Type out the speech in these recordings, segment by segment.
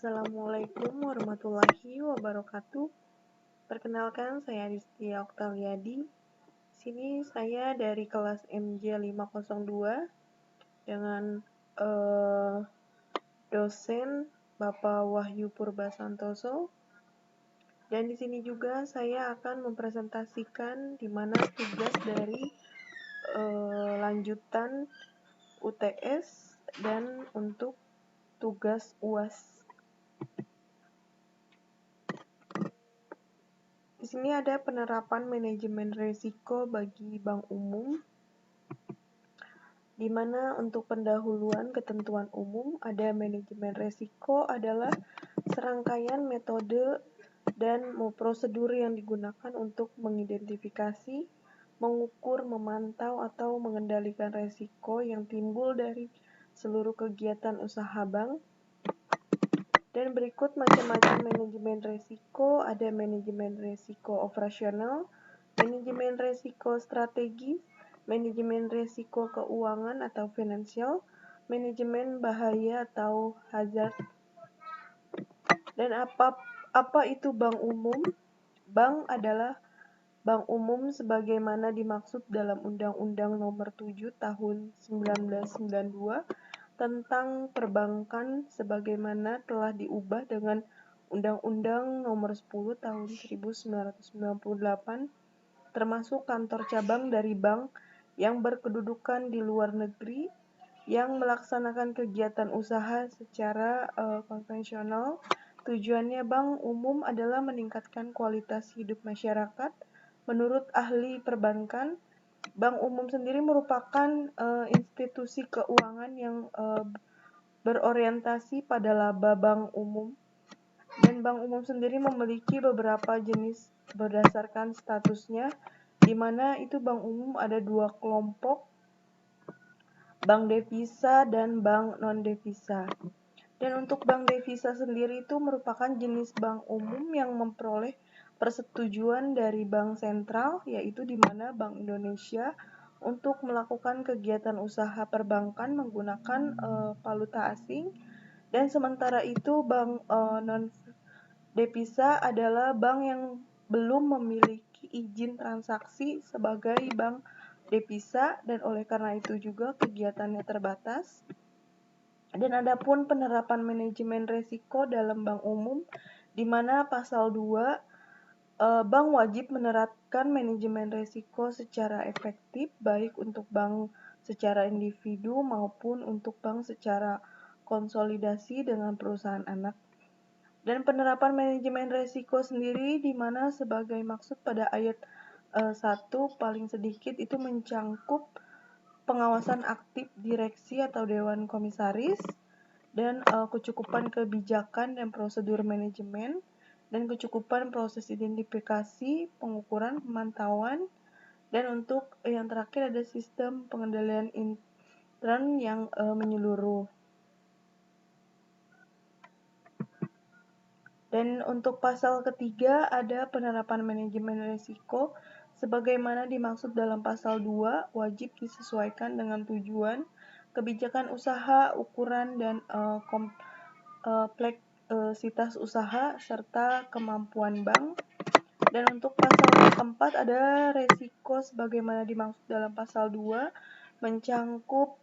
Assalamualaikum warahmatullahi wabarakatuh. Perkenalkan, saya Distia Oktaliadi. Di sini saya dari kelas MJ 502 dengan dosen Bapak Wahyu Purbasantoso. Dan di sini juga saya akan mempresentasikan di mana tugas dari lanjutan UTS dan untuk tugas UAS. Di sini ada penerapan manajemen risiko bagi bank umum, di mana untuk pendahuluan ketentuan umum ada manajemen risiko adalah serangkaian metode dan prosedur yang digunakan untuk mengidentifikasi, mengukur, memantau, atau mengendalikan risiko yang timbul dari seluruh kegiatan usaha bank. Dan berikut macam-macam manajemen risiko, ada manajemen risiko operasional, manajemen risiko strategis, manajemen risiko keuangan atau finansial, manajemen bahaya atau hazard. Dan apa itu bank umum? Bank adalah bank umum sebagaimana dimaksud dalam Undang-Undang Nomor 7 Tahun 1992 tentang perbankan sebagaimana telah diubah dengan Undang-Undang Nomor 10 Tahun 1998, termasuk kantor cabang dari bank yang berkedudukan di luar negeri yang melaksanakan kegiatan usaha secara konvensional. Tujuannya bank umum adalah meningkatkan kualitas hidup masyarakat. Menurut ahli perbankan, bank umum sendiri merupakan institusi keuangan yang berorientasi pada laba bank umum, dan bank umum sendiri memiliki beberapa jenis berdasarkan statusnya, di mana itu bank umum ada dua kelompok, bank devisa dan bank non-devisa. Dan untuk bank devisa sendiri itu merupakan jenis bank umum yang memperoleh persetujuan dari bank sentral, yaitu di mana Bank Indonesia, untuk melakukan kegiatan usaha perbankan menggunakan valuta asing. Dan sementara itu bank non-devisa adalah bank yang belum memiliki izin transaksi sebagai bank devisa, dan oleh karena itu juga kegiatannya terbatas. Dan adapun penerapan manajemen risiko dalam bank umum, di mana pasal 2, bank wajib menerapkan manajemen risiko secara efektif, baik untuk bank secara individu maupun untuk bank secara konsolidasi dengan perusahaan anak. Dan penerapan manajemen risiko sendiri, di mana sebagai maksud pada ayat 1 paling sedikit itu mencangkup pengawasan aktif direksi atau dewan komisaris, dan kecukupan kebijakan dan prosedur manajemen, dan kecukupan proses identifikasi, pengukuran, pemantauan, dan untuk yang terakhir ada sistem pengendalian intern yang menyeluruh. Dan untuk pasal ketiga ada penerapan manajemen risiko sebagaimana dimaksud dalam pasal 2, wajib disesuaikan dengan tujuan, kebijakan usaha, ukuran dan kompleksitas usaha serta kemampuan bank. Dan untuk pasal yang keempat ada risiko sebagaimana dimaksud dalam pasal 2, mencangkup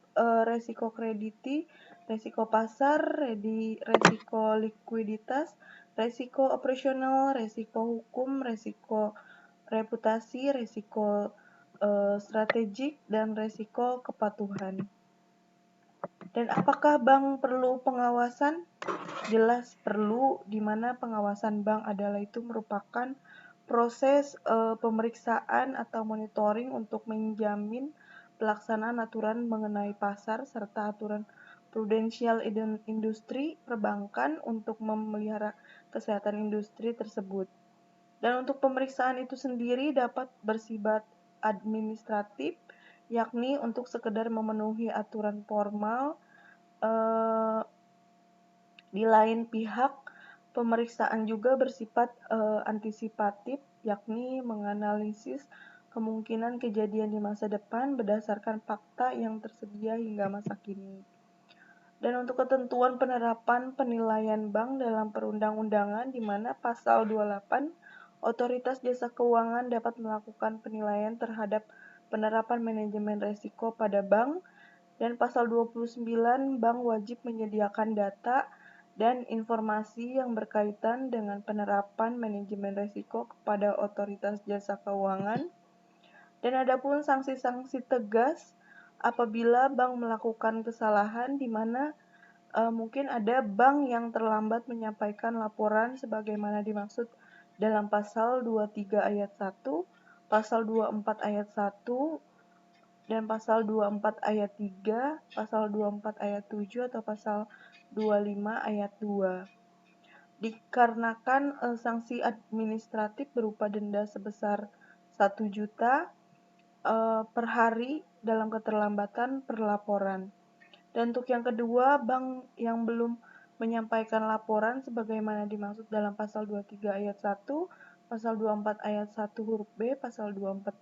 risiko krediti, risiko pasar, risiko likuiditas, risiko operasional, risiko hukum, risiko reputasi, risiko strategik, dan risiko kepatuhan. Dan apakah bank perlu pengawasan? Jelas perlu, di mana pengawasan bank adalah itu merupakan proses pemeriksaan atau monitoring untuk menjamin pelaksanaan aturan mengenai pasar serta aturan prudensial industri perbankan untuk memelihara kesehatan industri tersebut. Dan untuk pemeriksaan itu sendiri dapat bersifat administratif, yakni untuk sekedar memenuhi aturan formal. Di lain pihak, pemeriksaan juga bersifat antisipatif, yakni menganalisis kemungkinan kejadian di masa depan berdasarkan fakta yang tersedia hingga masa kini. Dan untuk ketentuan penerapan penilaian bank dalam perundang-undangan di mana pasal 28, otoritas jasa keuangan dapat melakukan penilaian terhadap penerapan manajemen risiko pada bank, dan pasal 29, bank wajib menyediakan data dan informasi yang berkaitan dengan penerapan manajemen risiko kepada otoritas jasa keuangan. Dan adapun sanksi-sanksi tegas apabila bank melakukan kesalahan di mana mungkin ada bank yang terlambat menyampaikan laporan sebagaimana dimaksud dalam pasal 23 ayat 1, pasal 24 ayat 1, dan pasal 24 ayat 3, pasal 24 ayat 7, atau pasal 25 ayat 2. Dikarenakan sanksi administratif berupa denda sebesar 1 juta per hari dalam keterlambatan perlaporan. Dan untuk yang kedua, bank yang belum menyampaikan laporan sebagaimana dimaksud dalam pasal 23 ayat 1, pasal 24 ayat 1 huruf B, pasal 24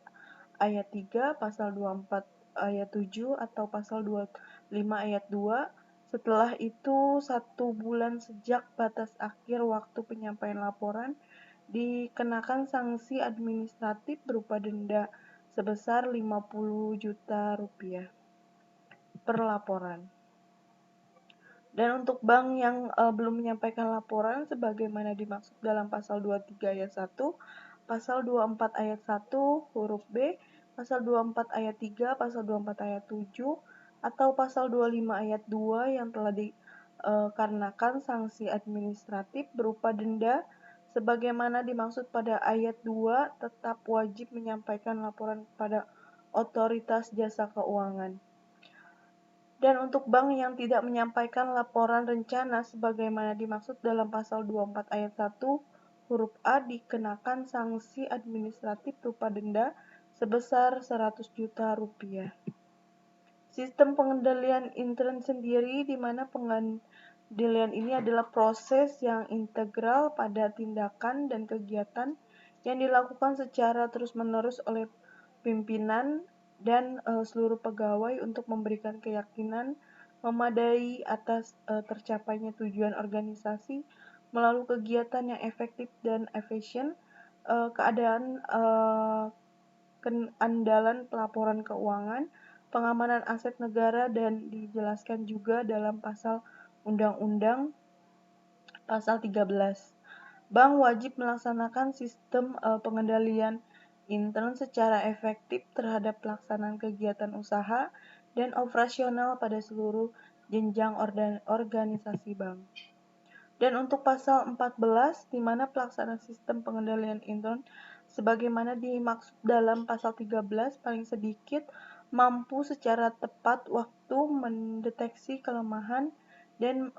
ayat 3, pasal 24 ayat 7, atau pasal 25 ayat 2. Setelah itu, 1 bulan sejak batas akhir waktu penyampaian laporan, dikenakan sanksi administratif berupa denda sebesar 50 juta rupiah per laporan. Dan untuk bank yang belum menyampaikan laporan sebagaimana dimaksud dalam pasal 23 ayat 1, pasal 24 ayat 1 huruf B, pasal 24 ayat 3, pasal 24 ayat 7, atau pasal 25 ayat 2 yang telah dikarenakan sanksi administratif berupa denda sebagaimana dimaksud pada ayat 2, tetap wajib menyampaikan laporan kepada otoritas jasa keuangan. Dan untuk bank yang tidak menyampaikan laporan rencana sebagaimana dimaksud dalam pasal 24 ayat 1 huruf A, dikenakan sanksi administratif berupa denda sebesar 100 juta rupiah. Sistem pengendalian intern sendiri di mana pengendalian ini adalah proses yang integral pada tindakan dan kegiatan yang dilakukan secara terus-menerus oleh pimpinan dan seluruh pegawai untuk memberikan keyakinan memadai atas tercapainya tujuan organisasi melalui kegiatan yang efektif dan efisien, keadaan keandalan pelaporan keuangan, pengamanan aset negara, dan dijelaskan juga dalam pasal Undang-Undang pasal 13. Bank wajib melaksanakan sistem pengendalian intern secara efektif terhadap pelaksanaan kegiatan usaha dan operasional pada seluruh jenjang organisasi bank. Dan untuk pasal 14, di mana pelaksanaan sistem pengendalian intern sebagaimana dimaksud dalam pasal 13 paling sedikit mampu secara tepat waktu mendeteksi kelemahan dan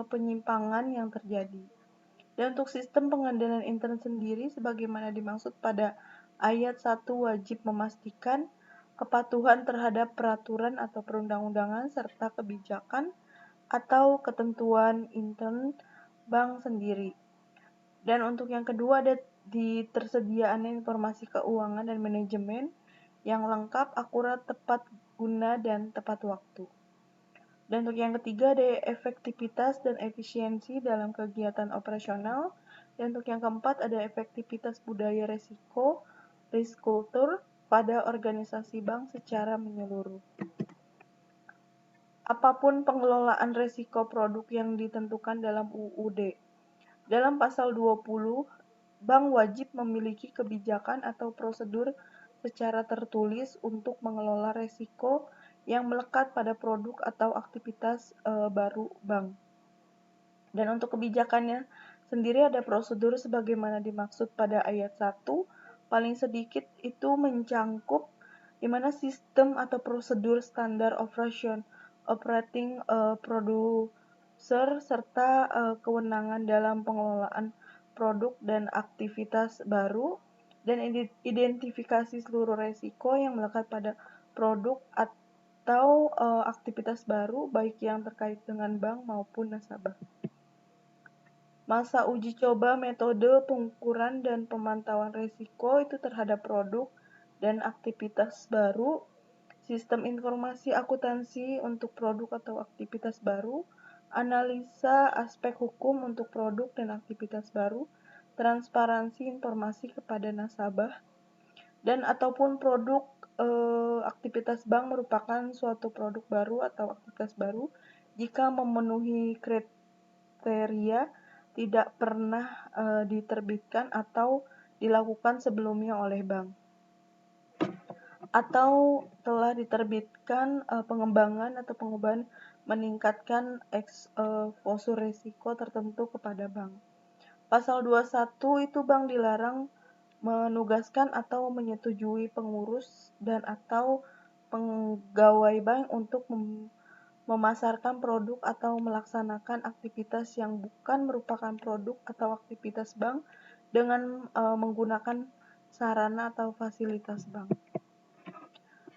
penyimpangan yang terjadi. Dan untuk sistem pengendalian intern sendiri sebagaimana dimaksud pada ayat 1 wajib memastikan kepatuhan terhadap peraturan atau perundang-undangan serta kebijakan atau ketentuan intern bank sendiri. Dan untuk yang kedua ada di tersediaannya informasi keuangan dan manajemen yang lengkap, akurat, tepat guna, dan tepat waktu. Dan untuk yang ketiga ada efektivitas dan efisiensi dalam kegiatan operasional. Dan untuk yang keempat ada efektivitas budaya risiko, risk culture pada organisasi bank secara menyeluruh. Apapun pengelolaan risiko produk yang ditentukan dalam UUD. Dalam pasal 20, bank wajib memiliki kebijakan atau prosedur secara tertulis untuk mengelola risiko yang melekat pada produk atau aktivitas baru bank. Dan untuk kebijakannya sendiri ada prosedur sebagaimana dimaksud pada ayat 1, paling sedikit itu mencangkup di mana sistem atau prosedur standar operating producer serta kewenangan dalam pengelolaan produk dan aktivitas baru, dan identifikasi seluruh risiko yang melekat pada produk atau aktivitas baru baik yang terkait dengan bank maupun nasabah. Masa uji coba metode pengukuran dan pemantauan risiko itu terhadap produk dan aktivitas baru, sistem informasi akuntansi untuk produk atau aktivitas baru, analisa aspek hukum untuk produk dan aktivitas baru, transparansi informasi kepada nasabah, dan ataupun produk aktivitas bank merupakan suatu produk baru atau aktivitas baru jika memenuhi kriteria tidak pernah diterbitkan atau dilakukan sebelumnya oleh bank, atau telah diterbitkan pengembangan atau pengubahan meningkatkan eksposur risiko tertentu kepada bank. Pasal 21 itu bank dilarang menugaskan atau menyetujui pengurus dan atau pegawai bank untuk memasarkan produk atau melaksanakan aktivitas yang bukan merupakan produk atau aktivitas bank dengan menggunakan sarana atau fasilitas bank.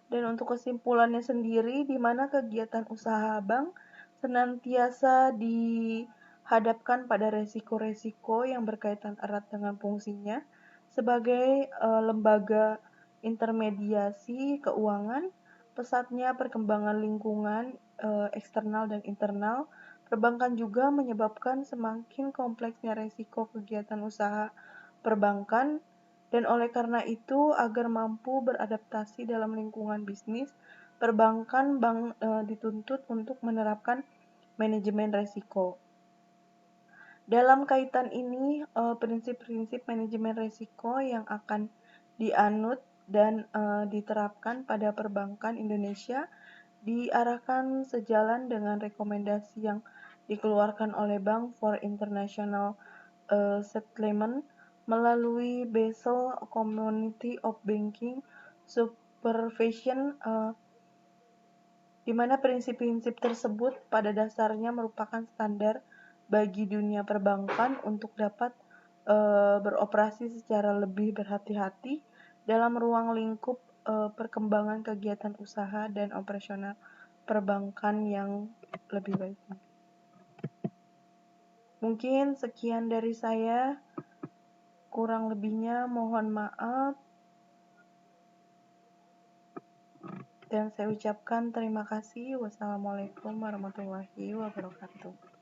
Dan untuk kesimpulannya sendiri, di mana kegiatan usaha bank senantiasa dihadapkan pada resiko-resiko yang berkaitan erat dengan fungsinya sebagai lembaga intermediasi keuangan, pesatnya perkembangan lingkungan eksternal dan internal. Perbankan juga menyebabkan semakin kompleksnya resiko kegiatan usaha perbankan, dan oleh karena itu, agar mampu beradaptasi dalam lingkungan bisnis, perbankan bank dituntut untuk menerapkan manajemen risiko. Dalam kaitan ini, prinsip-prinsip manajemen risiko yang akan dianut dan diterapkan pada perbankan Indonesia diarahkan sejalan dengan rekomendasi yang dikeluarkan oleh Bank for International Settlement melalui Basel Community of Banking Supervision, di mana prinsip-prinsip tersebut pada dasarnya merupakan standar bagi dunia perbankan untuk dapat beroperasi secara lebih berhati-hati dalam ruang lingkup perkembangan kegiatan usaha dan operasional perbankan yang lebih baik. Mungkin sekian dari saya, kurang lebihnya mohon maaf, dan saya ucapkan terima kasih. Wassalamualaikum warahmatullahi wabarakatuh.